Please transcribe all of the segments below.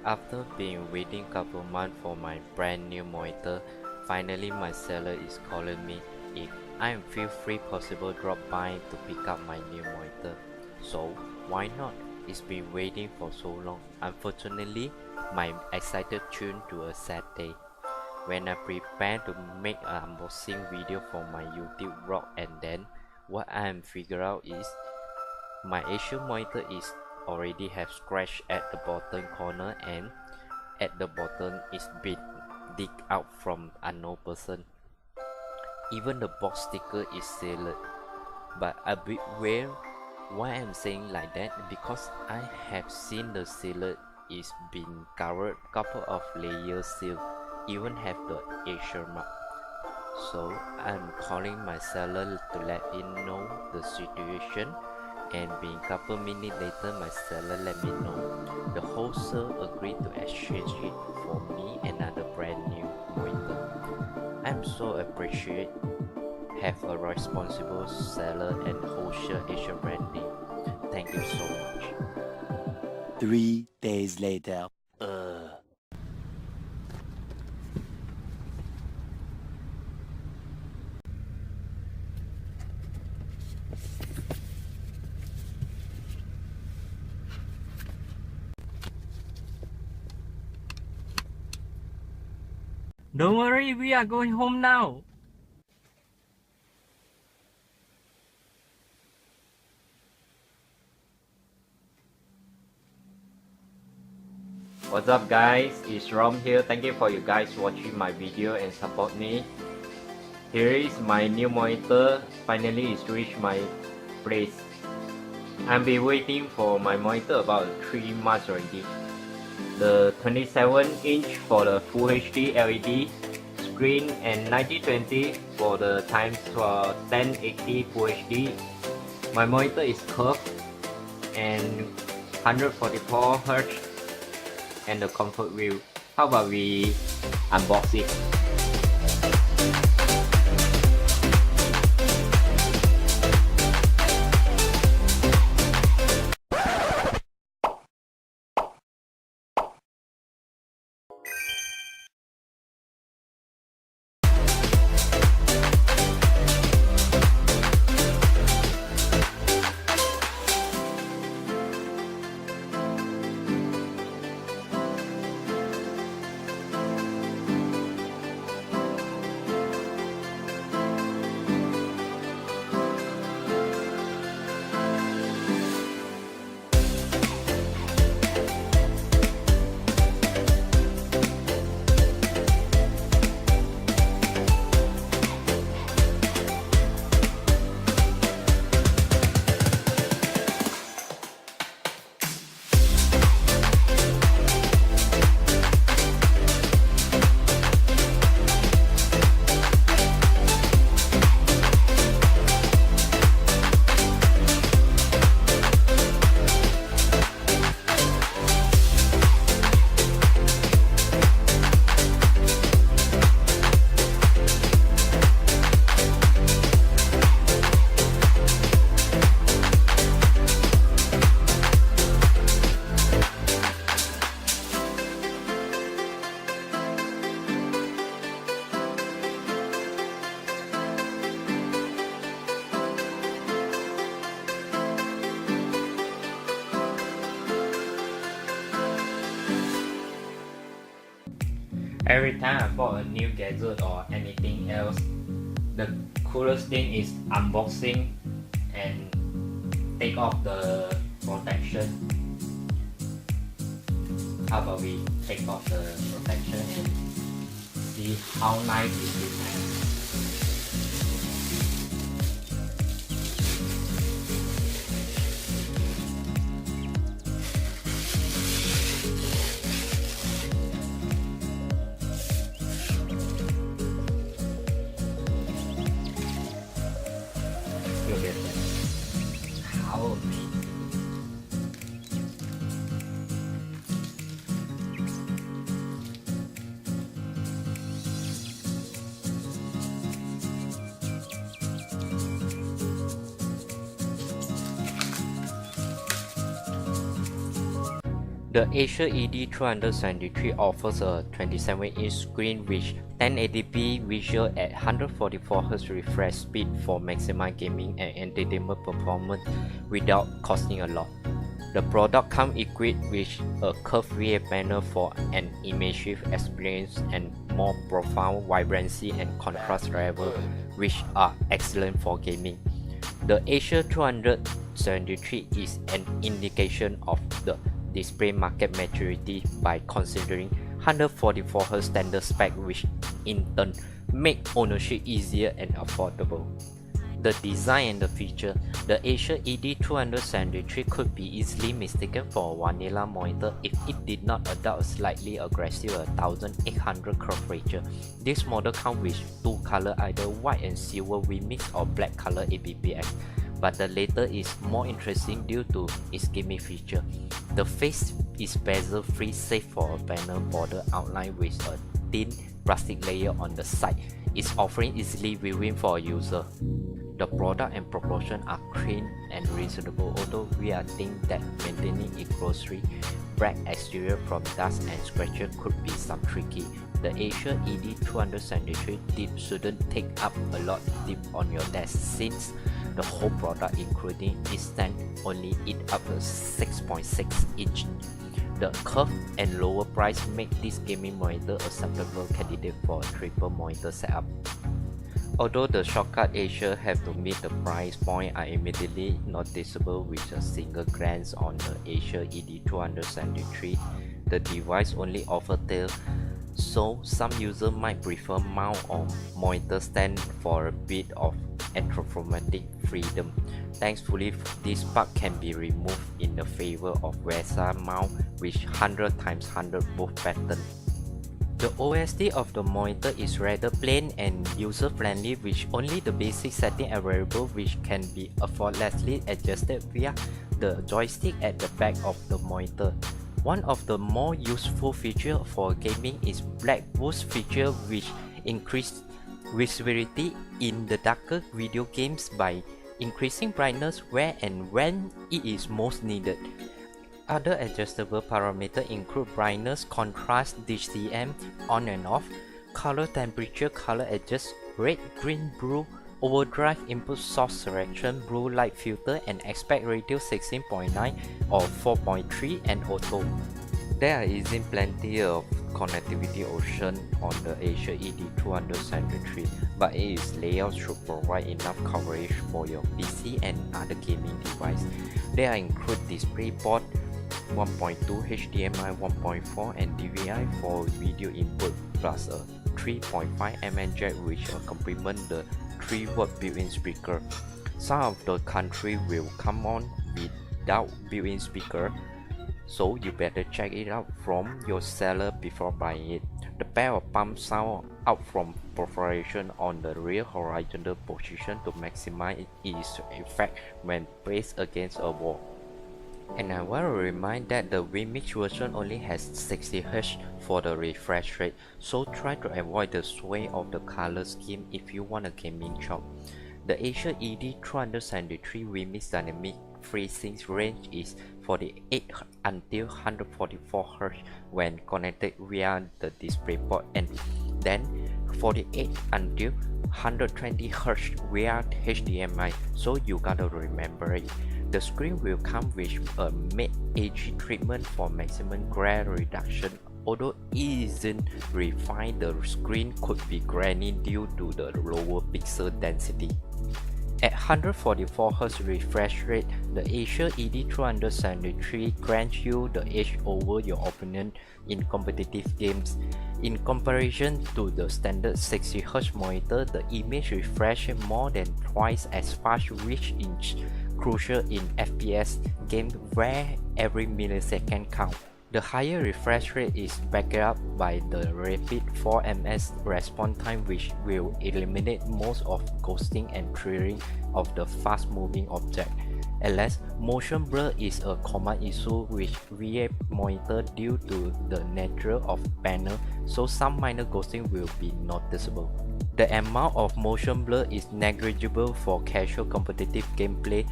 After being waiting couple months for my brand new monitor, finally my seller is calling me if I feel free possible drop by to pick up my new monitor. So why not? It's been waiting for so long. Unfortunately, my excited tune to a sad day. When I prepare to make an unboxing video for my YouTube vlog, and then what I am figure out is my Acer monitor is already have scratch at the bottom corner, and at the bottom is been dig out from unknown person. Even the box sticker is sealed, but a bit weird. Why I'm saying like that? Because I have seen the sealer is been covered couple of layers seal, even have the Acer mark. So I'm calling my seller to let him know the situation, and being couple minutes later my seller let me know the wholesaler agreed to exchange it for me another brand new monitor. I'm so appreciate have a responsible seller and wholesale Asian branding. Thank you so much. 3 days later. Don't worry, we are going home now. What's up guys, it's Rom here. Thank you for you guys watching my video and support me. Here is my new monitor. Finally it's reached my place. I've been waiting for my monitor about 3 months already. The 27-inch for the Full HD LED screen and 9020 for the times for 1080 Full HD. My monitor is curved and 144 Hz and the comfort view. How about we unbox it? Every time I bought a new gadget or anything else, the coolest thing is unboxing and take off the protection. How about we take off the protection and see how nice it is. Look at that. How amazing. The Acer ED273 offers a 27-inch screen with 1080p visual at 144Hz refresh speed for maximum gaming and entertainment performance without costing a lot. The product comes equipped with a curved rear panel for an immersive experience and more profound vibrancy and contrast level, which are excellent for gaming. The Acer 273 is an indication of the display market maturity by considering 144Hz standard spec, which in turn make ownership easier and affordable. The design and the feature. The Acer ED273 could be easily mistaken for a vanilla monitor if it did not adopt a slightly aggressive 1800 curvature. This model comes with two colors, either white and silver remix or black color APPX, but the latter is more interesting due to its gimmick feature. The face is bezel-free save for a panel border outline with a thin plastic layer on the side. It's offering easily viewing for a user. The product and proportion are clean and reasonable, although we are think that maintaining a glossy black exterior from dust and scratches could be some tricky. The Acer ED273 dip shouldn't take up a lot deep on your desk, since the whole product including its stand only eat up to 6.6 inch. The curved and lower price make this gaming monitor acceptable candidate for a triple monitor setup. Although the shortcut Acer have to meet the price point are immediately noticeable with a single glance on the Acer ED273, the device only offers tail, so some users might prefer mount or monitor stand for a bit of anthropomorphic freedom. Thankfully, this part can be removed in the favor of VESA mount with 100x100 booth pattern. The OSD of the monitor is rather plain and user-friendly, with only the basic setting available, which can be effortlessly adjusted via the joystick at the back of the monitor. One of the more useful features for gaming is Black Boost feature, which increases visibility in the darker video games by increasing brightness where and when it is most needed. Other adjustable parameters include brightness, contrast, DCM, on and off, color temperature, color adjust, red, green, blue, overdrive, input source selection, blue light filter, and aspect ratio 16:9 or 4:3 and auto. There isn't plenty of connectivity option on the Acer ED273, but its layout should provide enough coverage for your PC and other gaming device. There include DisplayPort 1.2, HDMI 1.4, and DVI for video input, plus a 3.5mm jack which complement the 3W built-in speaker. Some of the country will come on without built-in speaker, so you better check it out from your seller before buying it. The pair of pumps sound out from perforation on the rear horizontal position to maximize its effect when placed against a wall. And I want to remind that the remix version only has 60Hz for the refresh rate, so try to avoid the sway of the color scheme if you want a gaming shop. The Acer ED273 remix dynamic FreeSync range is 48 until 144Hz when connected via the DisplayPort, and then 48 until 120Hz via HDMI, so you gotta remember it. The screen will come with a matte edge treatment for maximum glare reduction. Although it isn't refined, the screen could be grainy due to the lower pixel density. At 144Hz refresh rate, the Acer ED273 grants you the edge over your opponent in competitive games. In comparison to the standard 60Hz monitor, the image refresh more than twice as fast, which is crucial in FPS games where every millisecond counts. The higher refresh rate is backed up by the rapid 4ms response time, which will eliminate most of ghosting and triggering of the fast-moving object. Alas, motion blur is a common issue with VA monitor due to the nature of panel, so some minor ghosting will be noticeable. The amount of motion blur is negligible for casual competitive gameplay.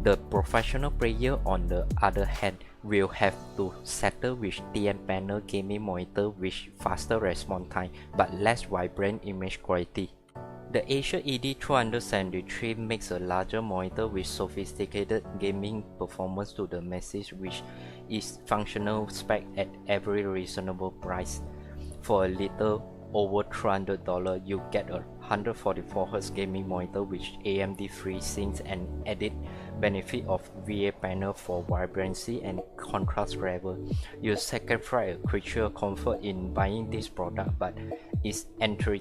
The professional player on the other hand will have to settle with TN panel gaming monitor with faster response time but less vibrant image quality. The Acer ED273 makes a larger monitor with sophisticated gaming performance to the masses, which is functional spec at every reasonable price. For a little over $300, you get a 144Hz gaming monitor with AMD FreeSync and added benefit of VA panel for vibrancy and contrast level. You sacrifice a creature comfort in buying this product, but its entry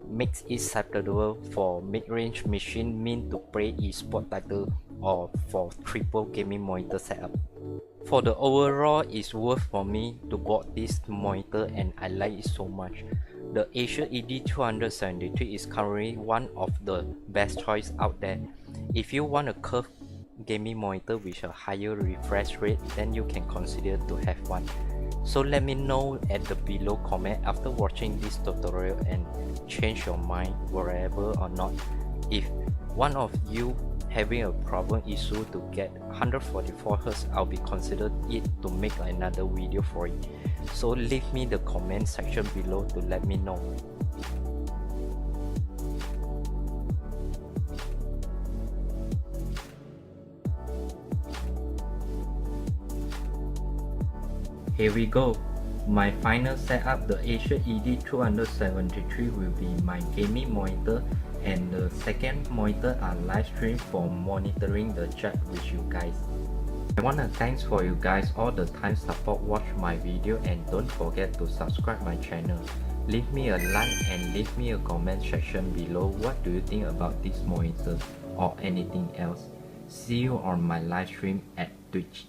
makes it acceptable for mid-range machine meant to play eSport title or for triple gaming monitor setup. For the overall, it's worth for me to bought this monitor and I like it so much. The Acer ED273 is currently one of the best choice out there. If you want a curved gaming monitor with a higher refresh rate, then you can consider to have one. So let me know at the below comment after watching this tutorial and change your mind wherever or not. If one of you having a problem issue to get 144Hz, I'll be considered it to make another video for it. So leave me the comment section below to let me know. Here we go. My final setup, the Acer ED273 will be my gaming monitor, and the second monitor are live stream for monitoring the chat with you guys. I wanna thanks for you guys all the time support watch my video, and don't forget to subscribe my channel. Leave me a like and leave me a comment section below what do you think about this monitor or anything else. See you on my live stream at Twitch.